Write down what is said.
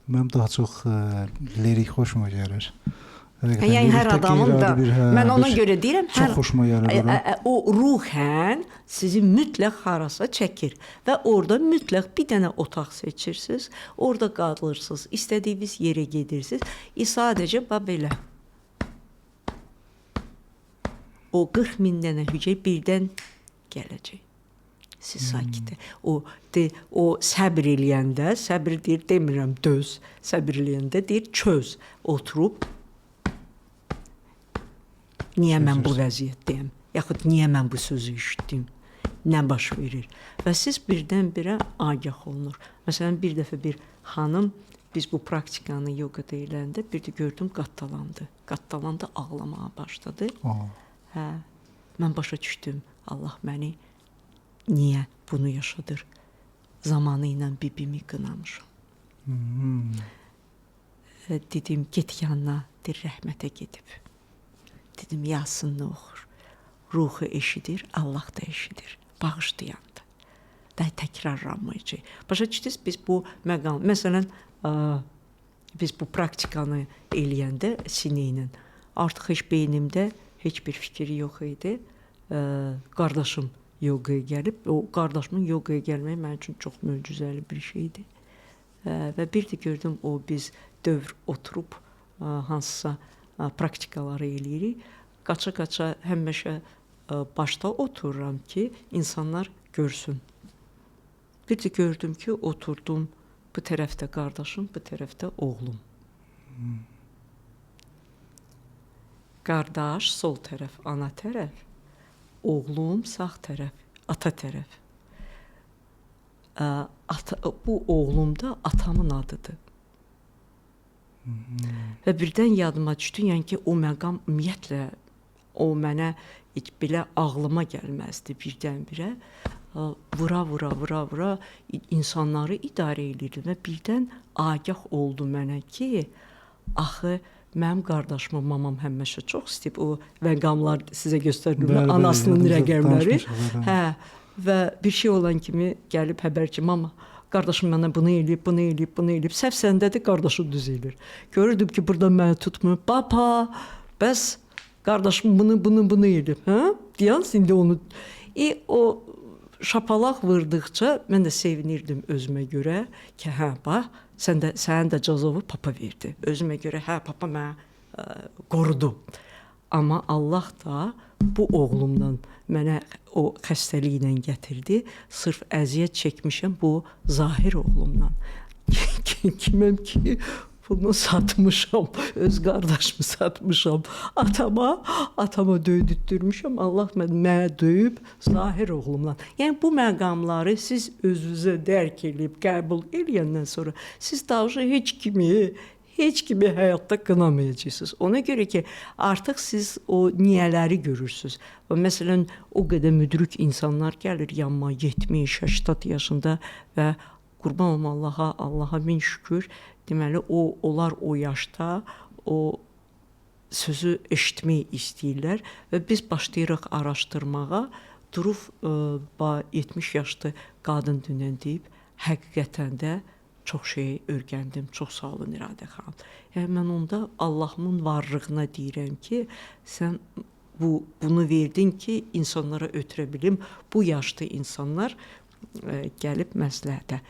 Mənim daha çox lirik xoşuma gəlir. Yəni hər adamın da, mən ona görə deyirəm, çox xoşuma gəlir. O ruhən sizi mütləq harasa çəkir və orada mütləq bir dənə otaq seçirsiniz, orada qalırsınız, istədiyiniz yerə gedirsiniz. Sadəcə belə. O 40 min dənə hüceyrə birdən gələcək. Siz sakit. O səbr eləyəndə, səbr deyir, demirəm döz, səbr eləyəndə deyir çöz. Oturub, niyə mən bu vəziyyətdəyəm? Yaxud niyə mən bu sözü eşitdim? Nə baş verir? Və siz birdən-birə agah olunur. Məsələn, bir dəfə bir xanım, biz bu praktikanı yoqada eləndə, bir də gördüm qattalandı. Qattalandı, ağlamağa başladı. Hə, mən başa düşdüm, Allah məni niyə bunu yaşadır? Zamanı ilə bibimi qınamışam. Dedim, get yanına, deyir, rəhmətə gedib. Dedim, Yasinni oxur. Ruhu eşidir, Allah da eşidir. Bağışlayandı. Da təkrarlanmayacaq. Başa düşdünüz, biz bu məqam, məsələn, biz bu praktikanı eləyəndə sinə ilə artıq heç beynimdə heç bir fikir yox idi. Qardaşım yoqaya gəlib, o qardaşımın yoqaya gəlməyi mənim üçün çox möcüzəli bir şeydir. Və bir də gördüm, o biz dövr oturub hansısa praktikaları eləyirik. Qaça-qaça həmişə başda otururam ki, insanlar görsün. Bir də gördüm ki, oturdum, bu tərəfdə qardaşım, bu tərəfdə oğlum. Qardaş, sol tərəf, ana tərəf, oğlum, sağ tərəf, ata tərəf. Bu oğlum da atamın adıdır. Və birdən yadıma düşdü, yəni ki, o məqam ümumiyyətlə, o mənə heç belə ağlıma gəlməzdi birdən-birə. Vura insanları idarə edirdim və birdən agah oldu mənə ki, axı, mənim qardaşımı mamam həmişə çox istəyib, o məqamlar sizə göstərilmə, anasının rəqəmləri. Hə, və bir şey olan kimi gəlib həbər ki, mama, qardaşım mənə bunu eləyib. Səhv səndədir, qardaşım düz eləyir. Görürdüm ki, burada məni tutmur. Papa, bəs qardaşım bunu eləyib. Hə? Deyəniz, indi onu... O şapalaq vurduqca mən də sevinirdim özümə görə ki, hə, bax, sənin də cəzavı papa verdi. Özümə görə, hə, papa mənə qorudu. Amma Allah da bu oğlumdan mənə o xəstəliklə gətirdi. Sırf əziyyət çəkmişəm bu zahir oğlumdan. Kiməm ki, bunu satmışam, öz qardaşımı satmışam. Atama döydütdürmüşəm. Allah mənə döyüb zahir oğlumdan. Yəni bu məqamları siz özünüzə dərk edib, qəbul edəndən sonra siz daha heç kimi həyatda qınamayacaqsınız. Ona görə ki, artıq siz o niyələri görürsünüz. Məsələn, o qədər müdrik insanlar gəlir yanıma 70-80 yaşında və qurban olum Allaha min şükür, deməli, onlar o yaşda o sözü eşitmək istəyirlər və biz başlayırıq araşdırmağa, durub 70 yaşlı qadın dünən deyib, həqiqətən də çox şey öyrəndim, çox sağ olun İradə xanım. Yəni, mən onda Allahımın varlığına deyirəm ki, sən bunu verdin ki, insanlara ötürə bilim. Bu yaşda insanlar gəlib məsləhətə.